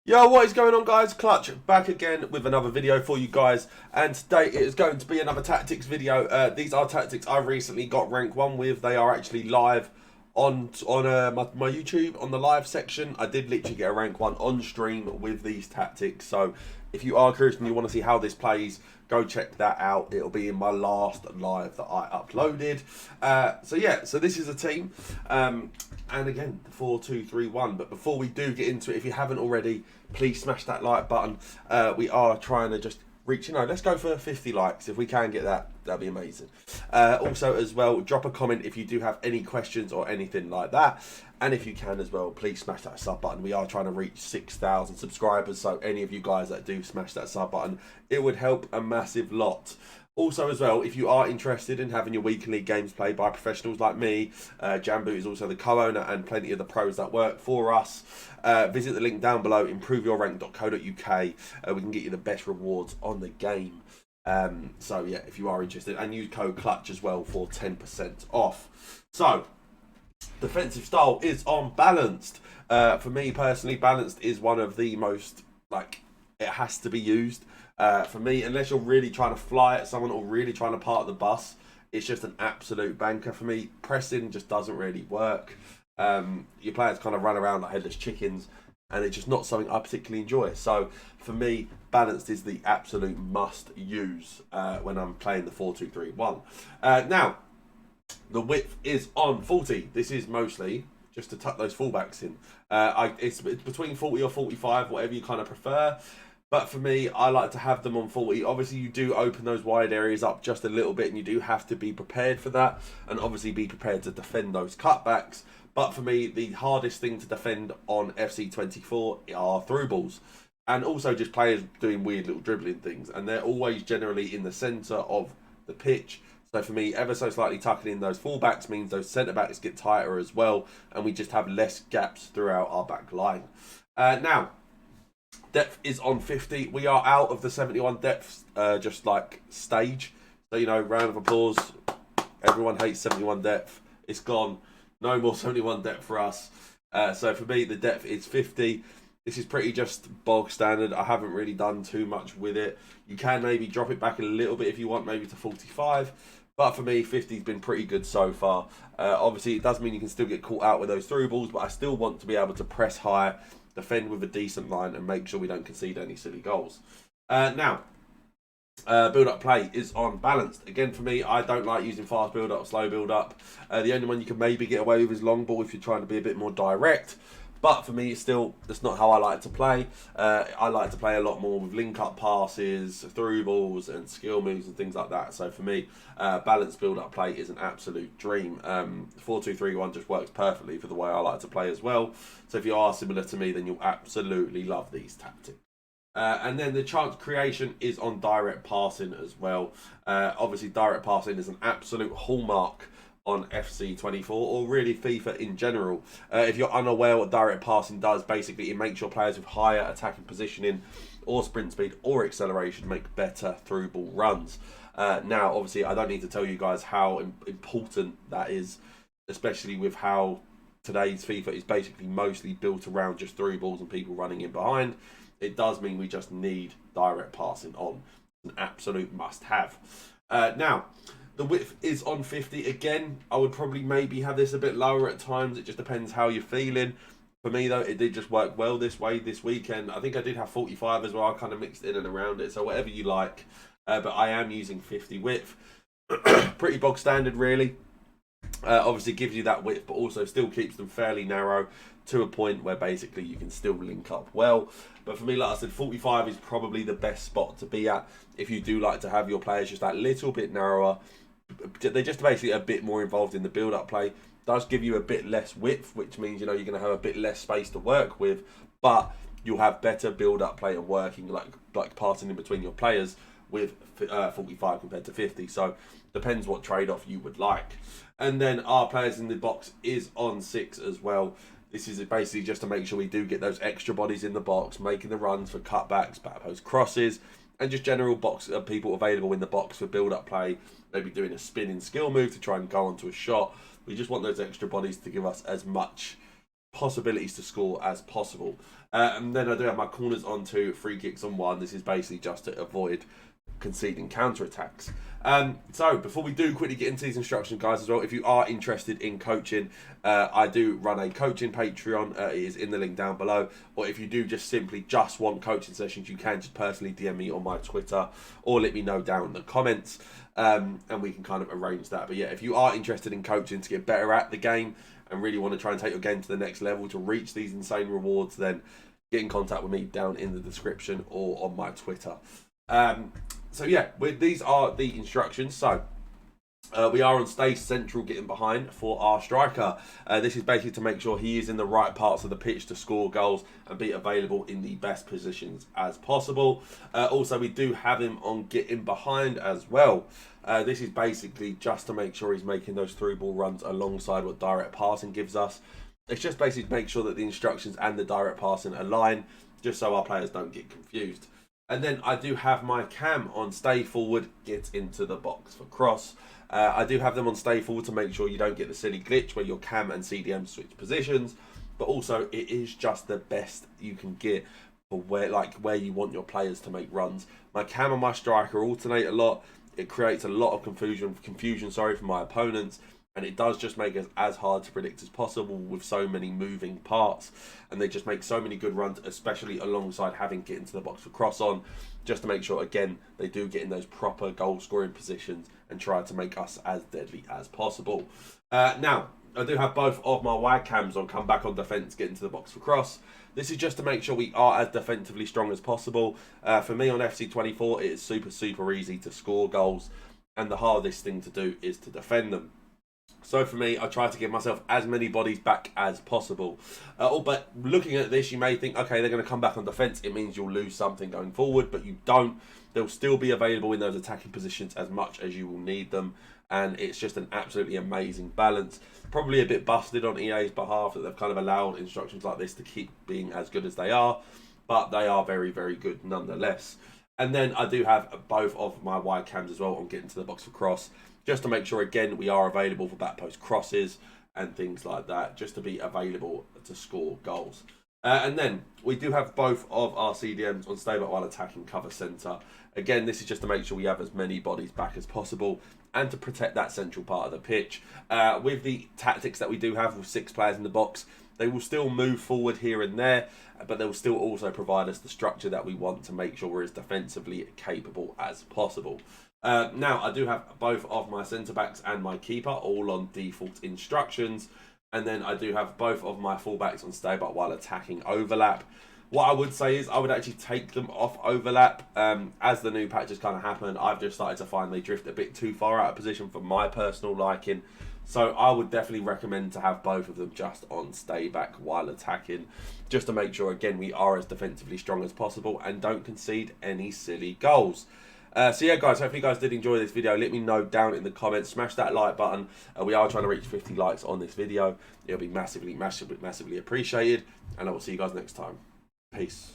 Yo, what is going on, guys? Clutch back again with another video for you guys, and today it is going to be another tactics video. These are tactics I recently got rank 1 with. They are actually live on my YouTube on the live section. I did literally get a rank 1 on stream with these tactics, so if you are curious and you want to see how this plays, go check that out. It'll be in my last live that I uploaded. So this is a team, and again, the 4-2-3-1. But before we do get into it, if you haven't already, please smash that like button. We are trying to just reach, let's go for 50 likes. If we can get that, that'd be amazing. Also as well, drop a comment if you do have any questions or anything like that. And if you can as well, please smash that sub button. We are trying to reach 6,000 subscribers, so any of you guys that do smash that sub button, it would help a massive lot. Also as well, if you are interested in having your weekly games played by professionals like me, Jamboo is also the co-owner and plenty of the pros that work for us. Visit the link down below, improveyourrank.co.uk. We can get you the best rewards on the game. So yeah, if you are interested, and use code CLUTCH as well for 10% off. So, defensive style is on balanced. For me personally, balanced is one of the most, it has to be used. For me, unless you're really trying to fly at someone or really trying to park the bus, it's just an absolute banker for me. Pressing just doesn't really work. Your players kind of run around like headless chickens, and it's just not something I particularly enjoy. So for me, balanced is the absolute must use when I'm playing the 4-2-3-1. Now, the width is on 40. This is mostly just to tuck those fullbacks in. It's between 40 or 45, whatever you kind of prefer. But for me, I like to have them on 40. Obviously, you do open those wide areas up just a little bit, and you do have to be prepared for that, and obviously be prepared to defend those cutbacks. But for me, the hardest thing to defend on FC24 are through balls. And also just players doing weird little dribbling things. And they're always generally in the centre of the pitch. So for me, ever so slightly tucking in those fullbacks means those centre-backs get tighter as well. And we just have less gaps throughout our back line. Now, depth is on 50. We are out of the 71 depth, just like stage. So, round of applause. Everyone hates 71 depth. It's gone. No more 71 depth for us. So for me, the depth is 50. This is pretty just bog standard. I haven't really done too much with it. You can maybe drop it back a little bit if you want, maybe to 45. But for me, 50 has been pretty good so far. Obviously, it does mean you can still get caught out with those through balls, but I still want to be able to press high, defend with a decent line, and make sure we don't concede any silly goals. Now, build-up play is on balanced. Again, for me, I don't like using fast build-up, slow build-up. The only one you can maybe get away with is long ball if you're trying to be a bit more direct. But for me, that's not how I like to play. I like to play a lot more with link-up passes, through balls, and skill moves and things like that. So for me, balanced build-up play is an absolute dream. 4-2-3-1 just works perfectly for the way I like to play as well. So if you are similar to me, then you'll absolutely love these tactics. And then the chance creation is on direct passing as well. Obviously, direct passing is an absolute hallmark on FC24 or really FIFA in general. If you're unaware what direct passing does, basically it makes your players with higher attacking positioning or sprint speed or acceleration make better through ball runs. Now, obviously, I don't need to tell you guys how important that is, especially with how today's FIFA is basically mostly built around just through balls and people running in behind. It does mean we just need direct passing on. It's an absolute must-have. Now, the width is on 50. Again, I would probably maybe have this a bit lower at times. It just depends how you're feeling. For me, though, it did just work well this way this weekend. I think I did have 45 as well. I kind of mixed in and around it. So whatever you like. But I am using 50 width. Pretty bog standard, really. Obviously gives you that width, but also still keeps them fairly narrow to a point where basically you can still link up well. But for me, like I said, 45 is probably the best spot to be at if you do like to have your players just that little bit narrower. They're just basically a bit more involved in the build-up play. Does give you a bit less width, which means you're going to have a bit less space to work with, but you'll have better build-up play and working like passing in between your players with 45 compared to 50. So depends what trade-off you would like. And then our players in the box is on 6 as well. This is basically just to make sure we do get those extra bodies in the box, making the runs for cutbacks, back post crosses, and just general box of people available in the box for build-up play, maybe doing a spinning skill move to try and go onto a shot. We just want those extra bodies to give us as much possibilities to score as possible. And then I do have my corners on 2, free kicks on 1. This is basically just to avoid conceding counter-attacks. So before we do quickly get into these instructions, guys, as well, if you are interested in coaching, I do run a coaching Patreon. It is in the link down below. Or if you do just want coaching sessions, you can just personally DM me on my Twitter or let me know down in the comments, and we can kind of arrange that. But yeah, if you are interested in coaching to get better at the game and really want to try and take your game to the next level to reach these insane rewards, then get in contact with me down in the description or on my Twitter. So yeah, these are the instructions. So we are on stay central, getting behind for our striker. This is basically to make sure he is in the right parts of the pitch to score goals and be available in the best positions as possible. Also, we do have him on getting behind as well. This is basically just to make sure he's making those through ball runs alongside what direct passing gives us. It's just basically to make sure that the instructions and the direct passing align, just so our players don't get confused. And then I do have my cam on stay forward, get into the box for cross. I do have them on stay forward to make sure you don't get the silly glitch where your cam and CDM switch positions. But also, it is just the best you can get for where you want your players to make runs. My cam and my striker alternate a lot. It creates a lot of confusion for my opponents. And it does just make it as hard to predict as possible with so many moving parts. And they just make so many good runs, especially alongside having get into the box for cross on, just to make sure, again, they do get in those proper goal-scoring positions and try to make us as deadly as possible. Now, I do have both of my wide cams on, come back on defence, get into the box for cross. This is just to make sure we are as defensively strong as possible. For me on FC24, it is super easy to score goals. And the hardest thing to do is to defend them. So for me, I try to give myself as many bodies back as possible. But looking at this, you may think, okay, they're going to come back on defence. It means you'll lose something going forward, but you don't. They'll still be available in those attacking positions as much as you will need them. And it's just an absolutely amazing balance. Probably a bit busted on EA's behalf that they've kind of allowed instructions like this to keep being as good as they are. But they are very good nonetheless. And then I do have both of my wide cams as well on getting to the box for cross, just to make sure, again, we are available for back post crosses and things like that, just to be available to score goals. And then we do have both of our CDMs on stay back while attacking cover centre. Again, this is just to make sure we have as many bodies back as possible and to protect that central part of the pitch. With the tactics that we do have with 6 players in the box, they will still move forward here and there, but they will still also provide us the structure that we want to make sure we're as defensively capable as possible. Now, I do have both of my centre-backs and my keeper all on default instructions. And then I do have both of my full-backs on stay back while attacking overlap. What I would say is I would actually take them off overlap. As the new patches kind of happen, I've just started to find they drift a bit too far out of position for my personal liking. So I would definitely recommend to have both of them just on stay back while attacking, just to make sure, again, we are as defensively strong as possible and don't concede any silly goals. So yeah, guys, hopefully you guys did enjoy this video. Let me know down in the comments. Smash that like button. We are trying to reach 50 likes on this video. It'll be massively appreciated. And I will see you guys next time. Peace.